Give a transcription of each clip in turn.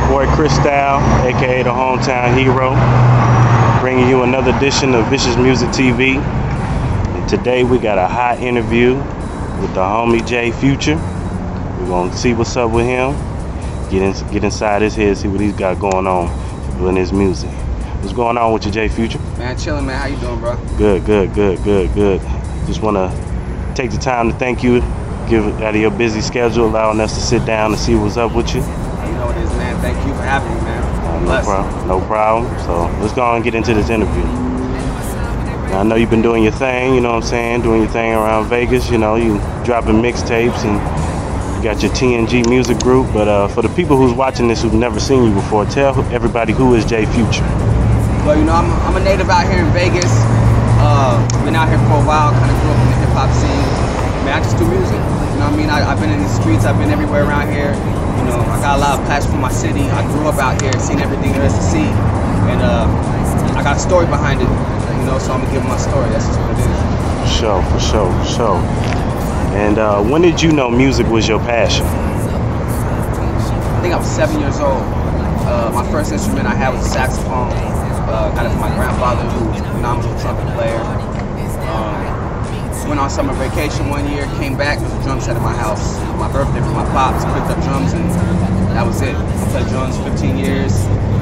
your boy Chris Style, aka the Hometown Hero, bringing you another edition of Vicious Music TV. And today we got a hot interview with the homie J Future. We're gonna see what's up with him, get inside his head, see what he's got going on in his music. What's going on with you, J Future? Man, chilling, man. How you doing, bro? Good. Just wanna take the time to thank you, give it out of your busy schedule, allowing us to sit down and see what's up with you. You know what it is, man. Thank you for having me, man. No problem. So let's go on and get into this interview. Now, I know you've been doing your thing, you know what I'm saying, doing your thing around Vegas, you know, you dropping mixtapes and you got your TNG music group, but for the people who's watching this who've never seen you before, tell everybody who is J Future. Well, you know, I'm a native out here in Vegas. Been out here for a while, kind of grew up in the hip hop scene. Man, I just do music. You know what I mean? I've been in the streets, I've been everywhere around here. You know, I got a lot of passion for my city. I grew up out here, seen everything there is to see. And I got a story behind it, you know, so I'm gonna give my story. That's just what it is. For sure. And when did you know music was your passion? I think I was 7 years old. My first instrument I had was a saxophone. Got it from my grandfather, who was a phenomenal trumpet player. Went on summer vacation one year, came back, there was a drum set at my house. My birthday for my pops, picked up drums, and that was it. I played drums 15 years,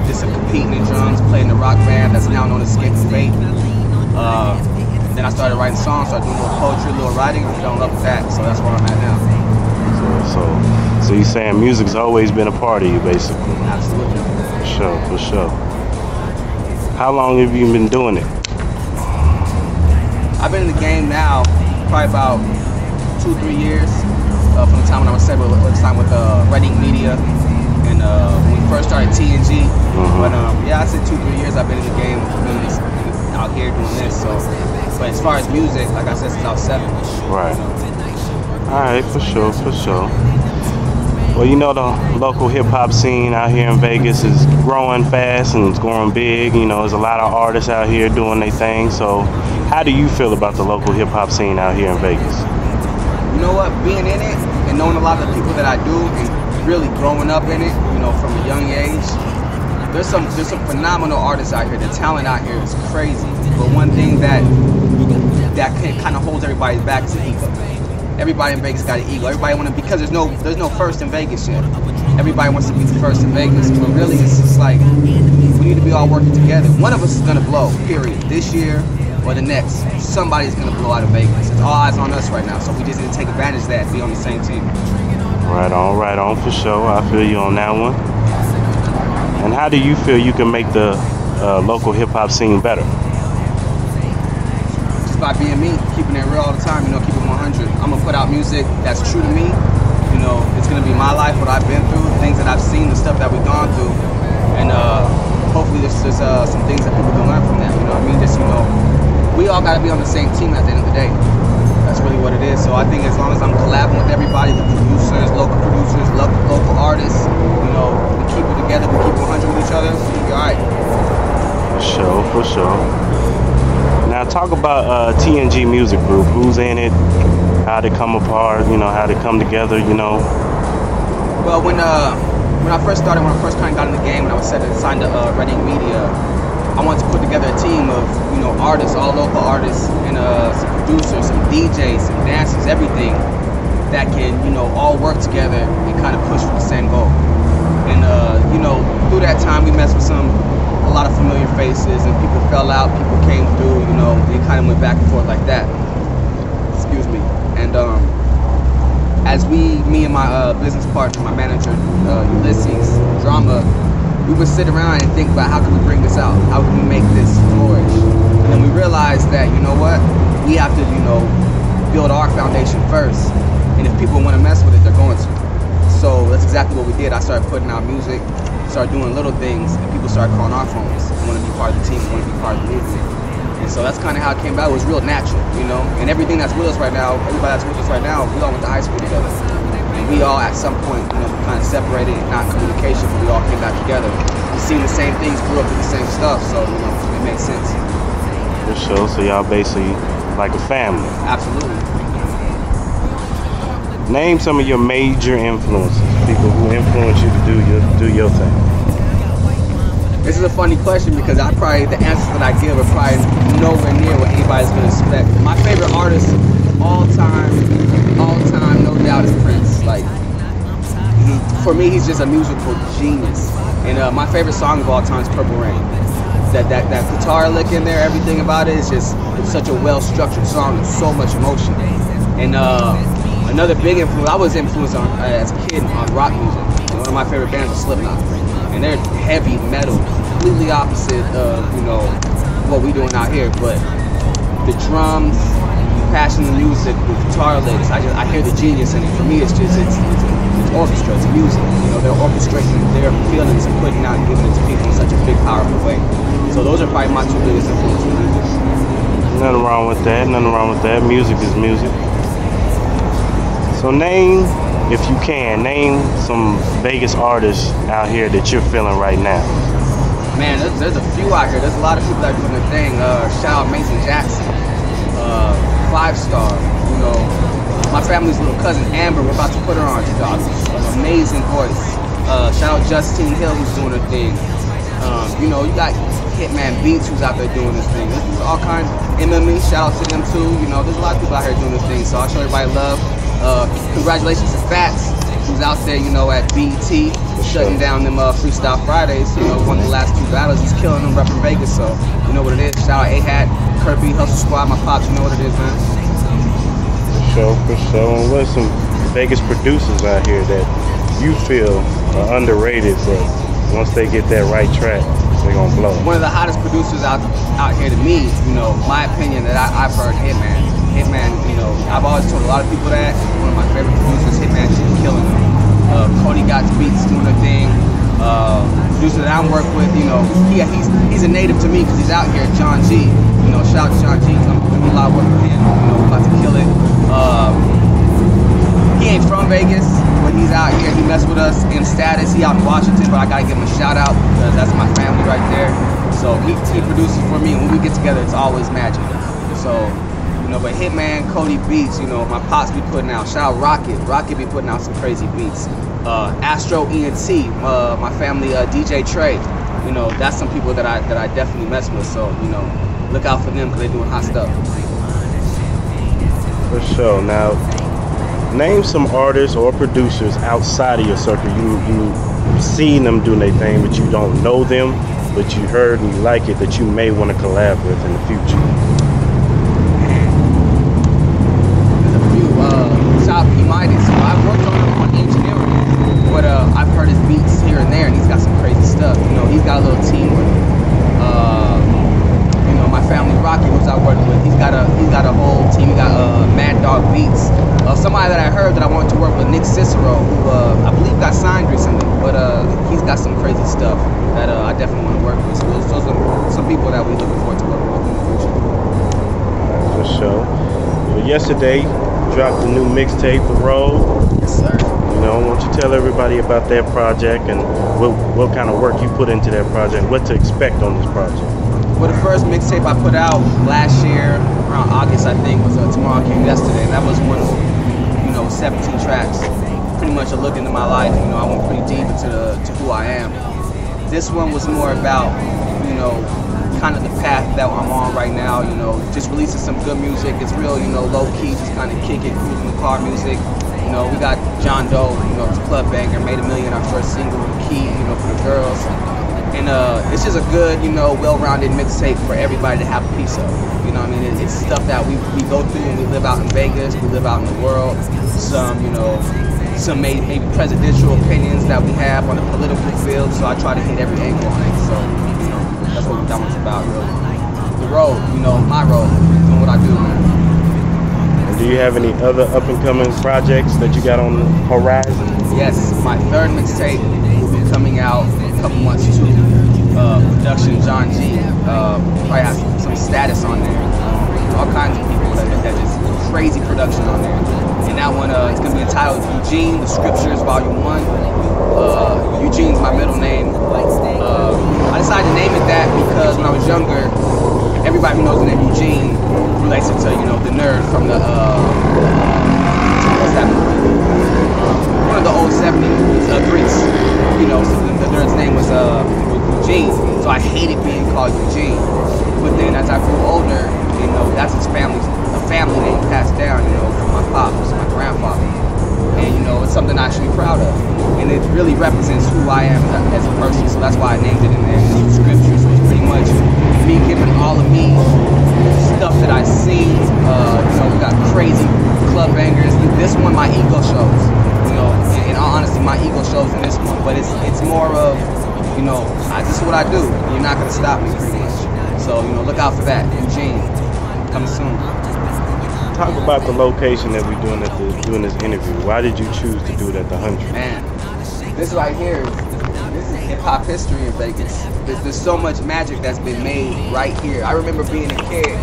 did some competing in drums, played in a rock band that's now known as Escape and Fate. Then I started writing songs, started doing a little poetry, a little writing, and fell in love with that, so that's where I'm at now. So you're saying music's always been a part of you, basically? Absolutely. For sure. How long have you been doing it? I've been in the game now probably about 2-3 years. From the time when I was signed with Reading Media, and when we first started TNG. But yeah, I said 2-3 years I've been in the game, doing this, out here doing this. So, but as far as music, like I said, since I was 7. Right. All right, for sure. Well, you know, the local hip-hop scene out here in Vegas is growing fast and it's growing big. You know, there's a lot of artists out here doing their thing. So how do you feel about the local hip-hop scene out here in Vegas? You know what, being in it and knowing a lot of the people that I do and really growing up in it, you know, from a young age, there's some phenomenal artists out here. The talent out here is crazy. But one thing that kind of holds everybody back is the ego. Everybody in Vegas got an ego. Everybody want to, because there's no first in Vegas yet. Everybody wants to be the first in Vegas, but really it's just like we need to be all working together. One of us is gonna blow, period. This year or the next, somebody's gonna blow out of Vegas. It's all eyes on us right now, so we just need to take advantage of that and be on the same team. Right on, for sure. I feel you on that one. And how do you feel you can make the local hip hop scene better? By being me, keeping it real all the time, you know, keep it 100. I'm gonna put out music that's true to me. You know, it's gonna be my life, what I've been through, the things that I've seen, the stuff that we've gone through, and hopefully there's some things that people can learn from that. You know what I mean? Just, you know, we all gotta be on the same team at the end of the day. That's really what it is. So I think as long as I'm collabing with everybody, the producers, local artists, you know, we keep it together, we keep 100 with each other, we'll be all right. For sure. Now talk about TNG Music Group. Who's in it? How they come apart? You know, how they come together? You know. Well, when I first kind of got in the game, when I was signed to Reading Media, I wanted to put together a team of, you know, artists, all local artists, and some producers, some DJs, some dancers, everything that can, you know, all work together and kind of push for the same goal. And you know, through that time, we messed with a lot of familiar faces, and people fell out, people came through, you know, we kind of went back and forth like that. Excuse me. And as me and my business partner, my manager, Ulysses, Drama, we would sit around and think about how can we bring this out? How can we make this flourish? And then we realized that, you know what, we have to, you know, build our foundation first. And if people want to mess with it, they're going to. So that's exactly what we did. I started putting out music, started doing little things, and people started calling our phones. They want to be part of the team, they want to be part of the movement. And so that's kind of how it came about. It was real natural, you know. And everything that's with us right now, everybody that's with us right now, we all went to high school together. And we all at some point, you know, kind of separated, not communication, but we all came back together. We seen the same things, grew up with the same stuff, so, you know, it makes sense. For sure. So y'all basically like a family. Absolutely. Name some of your major influences, people who influence you to do your thing. This is a funny question because the answers that I give are probably nowhere near what anybody's gonna expect. My favorite artist all time, no doubt, is Prince. Like, for me, he's just a musical genius. And my favorite song of all time is Purple Rain. That guitar lick in there, everything about it is just, it's such a well-structured song with so much emotion. And another big influence, I was influenced as a kid on rock music. And one of my favorite bands was Slipknot. And they're heavy metal, completely opposite of, what we doing out here. But the drums, passion in music, the guitar licks, I hear the genius in it. For me, it's orchestra, it's music. They're orchestrating their feelings and putting out and giving it to people in such a big, powerful way. So those are probably my two biggest influences. Nothing wrong with that. Nothing wrong with that. Music is music. So name, if you can, name some Vegas artists out here that you're feeling right now. Man, there's a few out here. There's a lot of people that are doing their thing. Shout out Mason Jackson, 5-star. My family's little cousin Amber, we're about to put her on. She's got an amazing voice. Shout out Justine Hill, who's doing her thing. You got Hitman Beats, who's out there doing this thing. There's all kinds. MME, shout out to them too. There's a lot of people out here doing this thing. So I'll show everybody love. Congratulations to Fats, who's out there, at BET, shutting down them Freestyle Fridays. Won the last 2 battles. He's killing them, repping Vegas. So you know what it is. Shout out A-Hat, Kirby, Hustle Squad, my pops. You know what it is, man. For sure. And what's some Vegas producers out here that you feel are underrated, but once they get that right track, they're gonna blow? One of the hottest producers out here to me, my opinion that I've heard, Hitman. Hitman, I've always told a lot of people that one of my favorite producers, Hitman, just killing them. Cody Got Beats doing a thing. Producer that I'm working with, he's a native to me because he's out here, John G. Shout out to John G. I'm doing a lot of work with him. About to kill it. He ain't from Vegas, but he's out here. He messed with us in Status. He out in Washington, but I gotta give him a shout out because that's my family right there. So he produces for me, and when we get together, it's always magic. So, but Hitman, Cody Beats, my pops be putting out. Shout out Rocket. Rocket be putting out some crazy beats. Astro ENT, my family, DJ Trey. That's some people that I definitely mess with. So, look out for them because they're doing hot stuff. For sure. Now, name some artists or producers outside of your circle. You've seen them doing their thing, but you don't know them, but you heard and you like it, that you may want to collab with in the future. There's a few. Shout out P Midas. I've worked on engineering, but I've heard his beats here and there, and he's got some crazy stuff. He's got a little team with him. My family Rocky, who's I work with, he's got a whole team. He got Mad Dog Beats. Somebody that I heard that I wanted to work with, Nick Cicero, who I believe got signed recently, but he's got some crazy stuff that I definitely want to work with. So those are some people that we're looking forward to working with in the future. For sure. Well, yesterday you dropped a new mixtape, The Road. Yes, sir. Why don't you tell everybody about that project and what kind of work you put into that project, what to expect on this project? Well, the first mixtape I put out last year, around August, I think, was Tomorrow Came Yesterday, and that was one of, 17 tracks, pretty much a look into my life. I went pretty deep to who I am. This one was more about, kind of the path that I'm on right now, just releasing some good music. It's real, low key, just kind of kick it, cruising the car music. We got John Doe, it's a club banger, made $1 million, our first single, Key, for the girls. And it's just a good, well-rounded mixtape for everybody to have a piece of. It's stuff that we go through when we live out in Vegas, we live out in the world. Some maybe presidential opinions that we have on the political field. So I try to hit every angle on it. So, that's what that one's about, really. The road, my road, doing what I do, man. And do you have any other up-and-coming projects that you got on the horizon? Yes, my third mixtape will be coming out in a couple months too. Production John G. Probably has some Status on there. All kinds of people that just crazy production on there. And that one, it's gonna be entitled Eugene, The Scriptures, Volume 1. Eugene's my middle name. I decided to name it that because when I was younger, everybody who knows the name Eugene relates it to, the nerd from the what's that movie? know, so the nerd's name was Eugene, so I hated being called Eugene. But then as I grew older, you know, that's a family name passed down, you know, from my pops, my grandfather. And you know, it's something I should be proud of. And it really represents who I am as a person, so that's why I named it in there. It's scripture, so it's pretty much me giving all of me, stuff that I see. You know, we got crazy club bangers. This one, my ego shows. You know, in all honesty, my ego shows in this one. But it's more of, you know, this is what I do. You're not gonna stop me, pretty much. So you know, look out for that. Eugene, coming soon. Talk about the location that we're doing this interview. Why did you choose to do it at the 100? Man, this right here, this is hip-hop history in Vegas. There's so much magic that's been made right here. I remember being a kid.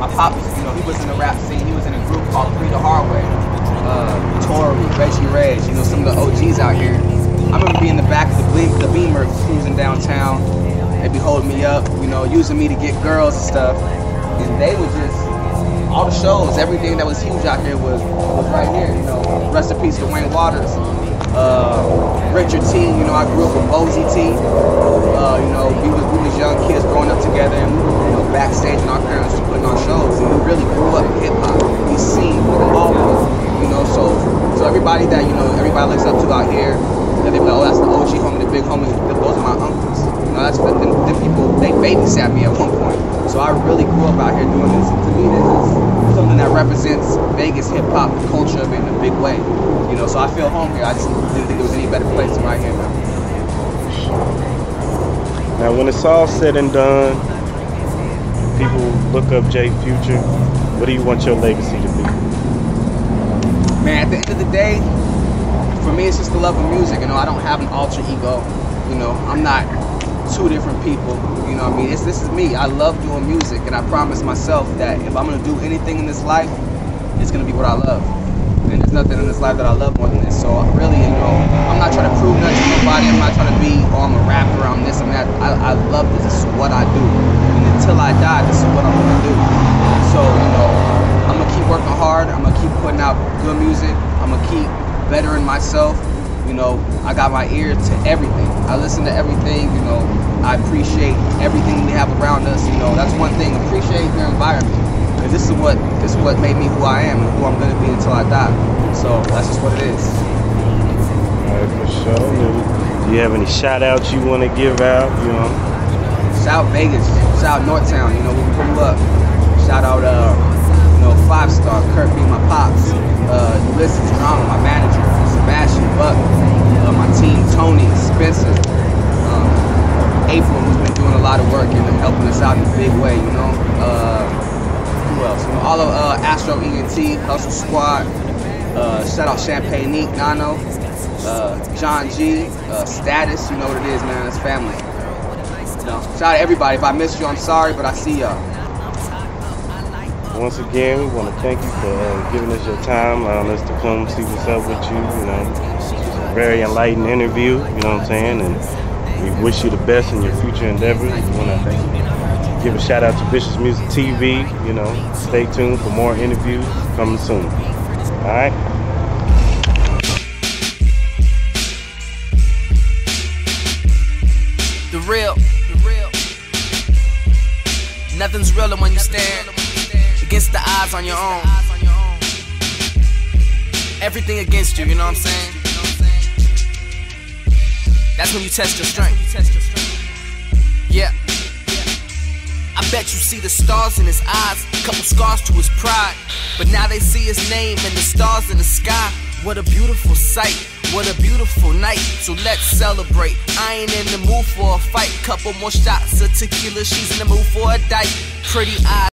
My pop, you know, he was in the rap scene. He was in a group called Free the Hard Way. Tory, Reggie Reg, you know, some of the OGs out here. I remember being in the back of the Beamer cruising downtown. They'd be holding me up, you know, using me to get girls and stuff. And they would just, all the shows, everything that was huge out here was right here, you know. Rest in peace to Wayne Waters. Richard T, you know, I grew up with Bozy T. You know, we was young kids growing up together, and we were, you know, backstage and our parents were putting on shows, and we really grew up hip hop. We seen all of it, you know, so everybody that, you know, everybody looks up to out here, that they be like, oh, that's the OG homie, the big homie, those are my uncles. You know, that's them people, they babysat me at one point. So I really grew up out here doing this. To me, this is something that represents Vegas hip hop culture in a big way. You know, so I feel home here. I just didn't think there was any better place than right here now. Now, when it's all said and done, people look up Jay Future. What do you want your legacy to be? Man, at the end of the day, for me, it's just the love of music. You know, I don't have an alter ego. You know, I'm not two different people. You know what I mean? This is me. I love doing music, and I promise myself that if I'm gonna do anything in this life, it's gonna be what I love. And there's nothing in this life that I love more than this. So really, you know, I'm not trying to prove nothing to nobody. I'm not trying to be, oh, I'm a rapper, I'm this, I'm that. I love this. This is what I do. And until I die, this is what I'm gonna do. So, you know, I'm gonna keep working hard. I'm gonna keep putting out good music. I'm gonna keep bettering myself. You know, I got my ear to everything. I listen to everything, you know. I appreciate everything we have around us. You know, that's one thing. Appreciate your environment. Because this is what made me who I am and who I'm gonna be until I die. So that's just what it is. Alright, for sure. Do you have any shout outs you wanna give out, you know? Shout Vegas, shout Northtown, you know, we pull up. Shout out you know, 5 Star, Kurt being my pops, Ulysses Drama, my manager, Sebastian Buck, my team, Tony, Spencer, April, who's been doing a lot of work and helping us out in a big way, you know. Who else? You know, all of Astro ENT, Hustle Squad, shout out Champagne Neat, Nano, John G, Status, you know what it is, man, it's family. You know, shout out to everybody. If I missed you, I'm sorry, but I see y'all. Once again, we want to thank you for giving us your time, allowing us to come see what's up with you. You know, it's a very enlightening interview, you know what I'm saying? And we wish you the best in your future endeavors. We want to give a shout out to ViciousMuzikTv. You know, stay tuned for more interviews coming soon. All right? The real. Nothing's realer when you stand against the odds on your own. Everything against you, you know what I'm saying? That's when you test your strength. Yeah. I bet you see the stars in his eyes, couple scars to his pride, but now they see his name and the stars in the sky. What a beautiful sight, what a beautiful night. So let's celebrate. I ain't in the mood for a fight. Couple more shots of tequila, she's in the mood for a date. Pretty eyes.